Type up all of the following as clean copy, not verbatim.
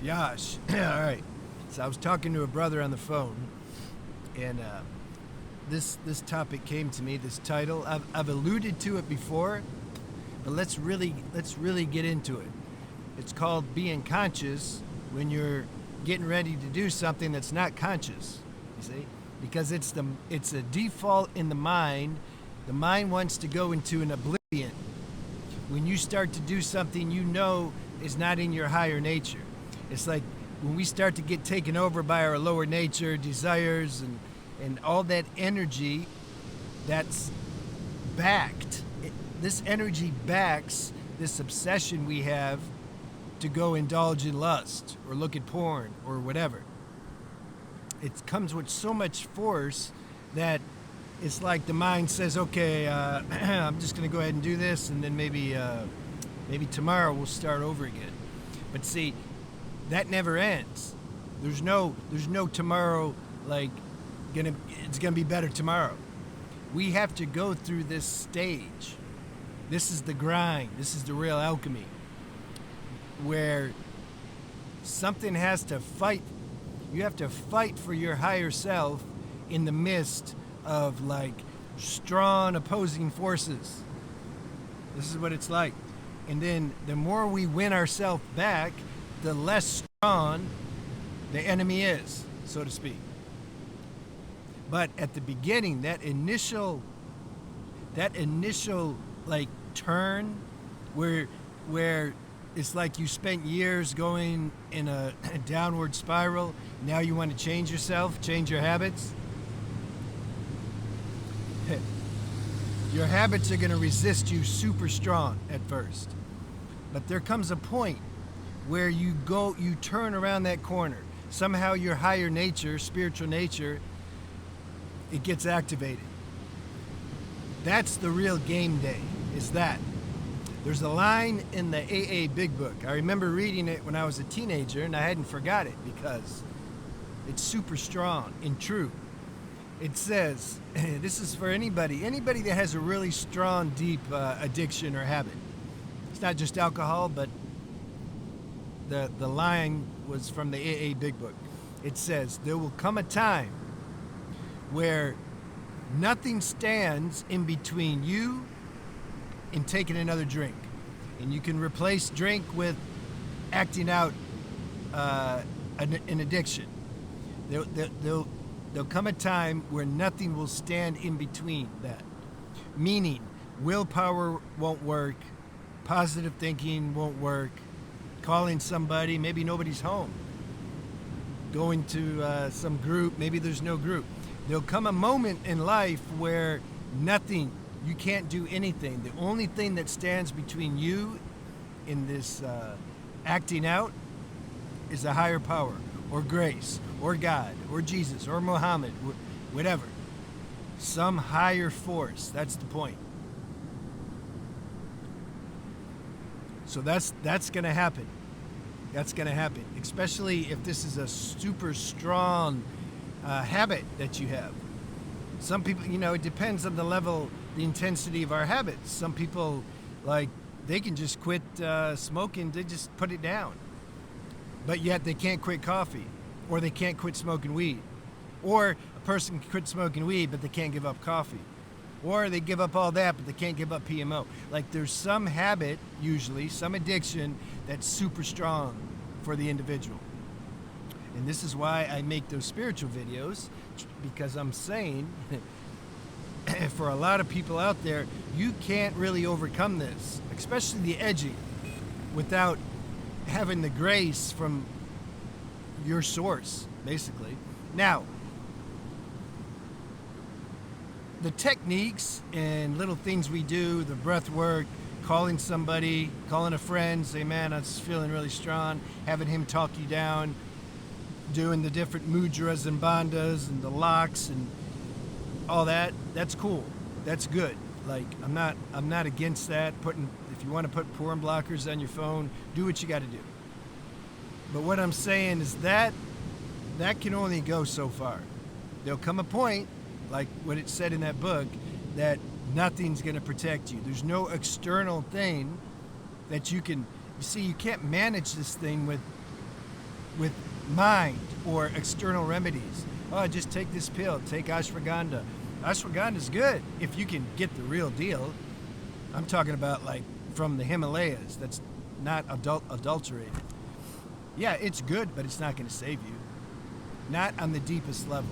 Yash. All right. So I was talking to a brother on the phone, and this topic came to me. This title, I've alluded to it before, but let's really get into it. It's called being conscious when you're getting ready to do something that's not conscious. You see, because it's a default in the mind. The mind wants to go into an oblivion. When you start to do something you know is not in your higher nature. It's like when we start to get taken over by our lower nature, desires, and all that energy that's backed. This energy backs this obsession we have to go indulge in lust or look at porn or whatever. It comes with so much force that it's like the mind says, okay, I'm just going to go ahead and do this, and then maybe tomorrow we'll start over again. But see, that never ends. There's no tomorrow, like it's gonna be better tomorrow. We have to go through this stage. This is the grind. This is the real alchemy, where something has to fight. You have to fight for your higher self in the midst of like strong opposing forces. This is what it's like. And then the more we win ourselves back, the less strong the enemy is, so to speak. But at the beginning, that initial like turn where it's like you spent years going in a downward spiral, now you want to change yourself, change your habits. Your habits are going to resist you super strong at first. But there comes a point where you turn around that corner. Somehow your higher nature, spiritual nature, it gets activated. That's the real game day, is that. There's a line in the AA Big Book. I remember reading it when I was a teenager, and I hadn't forgot it because it's super strong and true. It says, this is for anybody that has a really strong, deep addiction or habit. It's not just alcohol, but the line was from the AA Big Book. It says, there will come a time where nothing stands in between you and taking another drink. And you can replace drink with acting out an addiction. There'll come a time where nothing will stand in between that. Meaning, willpower won't work, positive thinking won't work, calling somebody, maybe nobody's home, going to some group, maybe there's no group. There'll come a moment in life where nothing, you can't do anything. The only thing that stands between you in this acting out is a higher power, or grace, or God, or Jesus, or Muhammad, whatever. Some higher force. That's the point. So that's going to happen. That's going to happen, especially if this is a super strong habit that you have. Some people, it depends on the level, the intensity of our habits. Some people, like, they can just quit smoking, they just put it down. But yet they can't quit coffee, or they can't quit smoking weed. Or a person can quit smoking weed, but they can't give up coffee. Or they give up all that, but they can't give up PMO. Like, there's some habit, usually, some addiction that's super strong for the individual. And this is why I make those spiritual videos, because I'm saying, for a lot of people out there, you can't really overcome this, especially the edging, without having the grace from your source, basically. Now, the techniques and little things we do, the breath work, calling somebody, calling a friend, say, man, I'm just feeling really strong, having him talk you down, doing the different mudras and bandhas and the locks and all that, that's cool. That's good. Like, I'm not against that. If you want to put porn blockers on your phone, do what you got to do. But what I'm saying is that can only go so far. There'll come a point, like what it said in that book, that nothing's going to protect you. There's no external thing that you can. You see, you can't manage this thing with with mind or external remedies. Oh, just take this pill, take ashwagandha. Ashwagandha is good if you can get the real deal. I'm talking about like from the Himalayas, that's not adulterated. Yeah, it's good, but it's not going to save you. Not on the deepest level.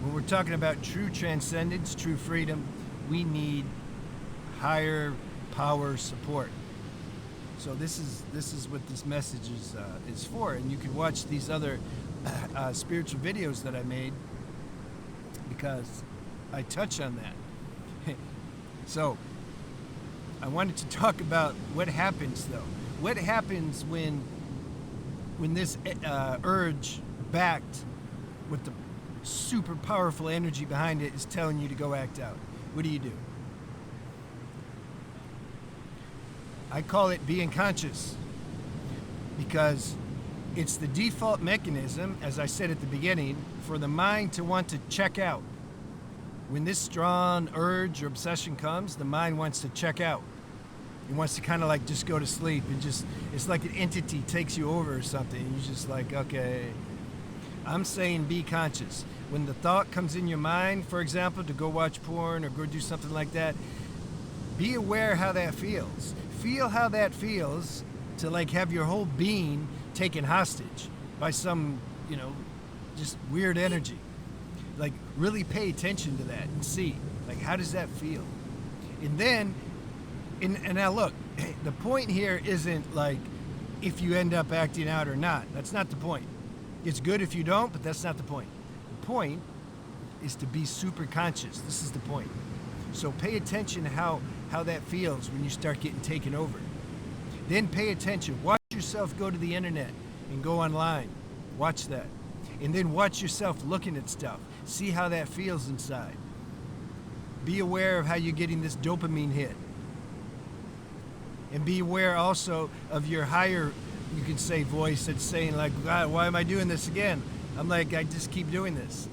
When we're talking about true transcendence, true freedom, we need higher power support. So this is what this message is for, and you can watch these other spiritual videos that I made because I touch on that. So I wanted to talk about what happens though. What happens when this urge, backed with the super powerful energy behind it, is telling you to go act out? What do? I call it being conscious because it's the default mechanism, as I said at the beginning, for the mind to want to check out. When this strong urge or obsession comes, the mind wants to check out. It wants to kind of like just go to sleep and just, it's like an entity takes you over or something. And you're just like, okay. I'm saying be conscious. When the thought comes in your mind, for example, to go watch porn or go do something like that, be aware how that feels. Feel how that feels to like have your whole being taken hostage by some, just weird energy. Like really pay attention to that and see, like, how does that feel? And then, and now look, the point here isn't like if you end up acting out or not. That's not the point. It's good if you don't, but that's not the point. The point is to be super conscious. This is the point. So pay attention how that feels when you start getting taken over. Then pay attention. Watch yourself go to the internet and go online. Watch that. And then watch yourself looking at stuff. See how that feels inside. Be aware of how you're getting this dopamine hit. And be aware also of your higher, you can say, voice that's saying like, God, why am I doing this again? I'm like, I just keep doing this.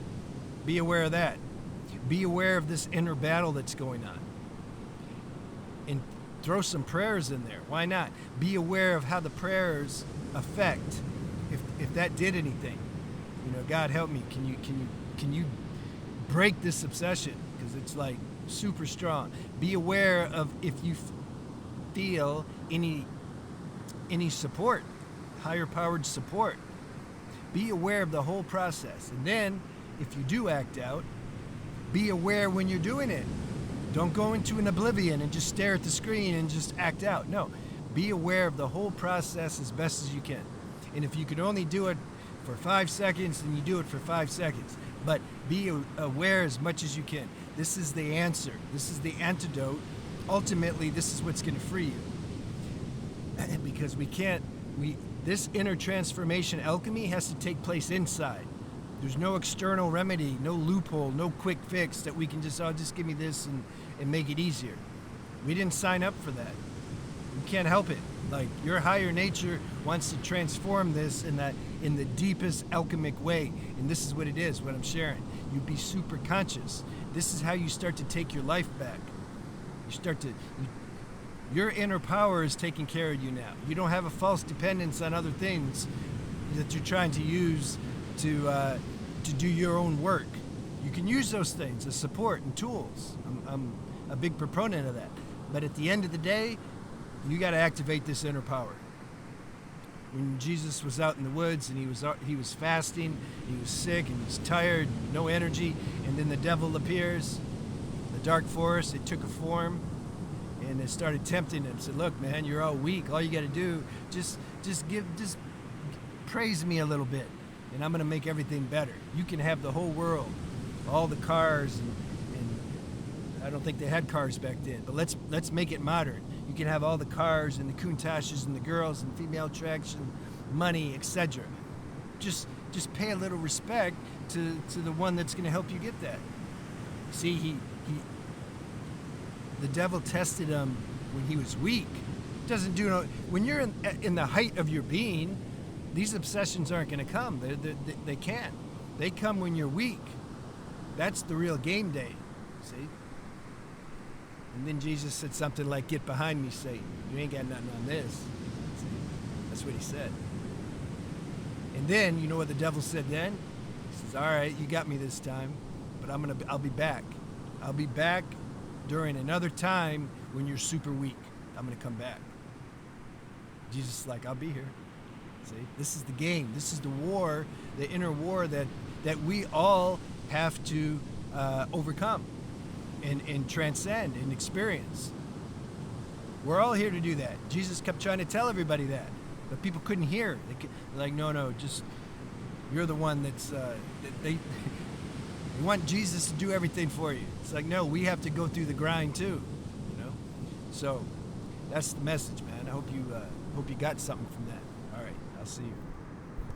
Be aware of that. Be aware of this inner battle that's going on. And throw some prayers in there. Why not? Be aware of how the prayers affect, if that did anything. God help me. Can you break this obsession? Because it's like super strong. Be aware of if you feel any support, higher powered support. Be aware of the whole process. And then if you do act out, be aware when you're doing it. Don't go into an oblivion and just stare at the screen and just act out. No, be aware of the whole process as best as you can. And if you can only do it for 5 seconds, then you do it for 5 seconds. But be aware as much as you can. This is the answer. This is the antidote. Ultimately, this is what's going to free you. Because this inner transformation alchemy has to take place inside. There's no external remedy, no loophole, no quick fix that we can just give me this and make it easier. We didn't sign up for that. You can't help it. Like, your higher nature wants to transform this in the deepest alchemic way. And this is what it is, what I'm sharing. You be super conscious. This is how you start to take your life back. Your inner power is taking care of you now. You don't have a false dependence on other things that you're trying to use to do your own work. You can use those things as support and tools. I'm a big proponent of that. But at the end of the day, you got to activate this inner power. When Jesus was out in the woods and he was fasting, he was sick and he was tired, no energy, and then the devil appears, the dark forest, it took a form, and it started tempting him. Said, look, man, you're all weak. All you got to do, just praise me a little bit, and I'm going to make everything better. You can have the whole world, all the cars, and I don't think they had cars back then, but let's make it modern. You can have all the cars and the Countashes and the girls and female attraction, money, etc. Just pay a little respect to the one that's going to help you get that. See, the devil tested him when he was weak. Doesn't do no. When you're in the height of your being, these obsessions aren't going to come. They can't. They come when you're weak. That's the real game day. See. And then Jesus said something like, "Get behind me, Satan. You ain't got nothing on this." See? That's what he said. And then, you know what the devil said then? He says, all right, you got me this time, but I'll be back. I'll be back during another time when you're super weak. I'm going to come back. Jesus is like, I'll be here. See, this is the game. This is the war, the inner war that we all have to overcome and transcend and experience. We're all here to do that. Jesus kept trying to tell everybody that, but people couldn't hear. They're like, no, just you're the one that's they want Jesus to do everything for you. It's like, no, we have to go through the grind too, you know. So that's the message, man. I hope you got something from that. All right, I'll see you.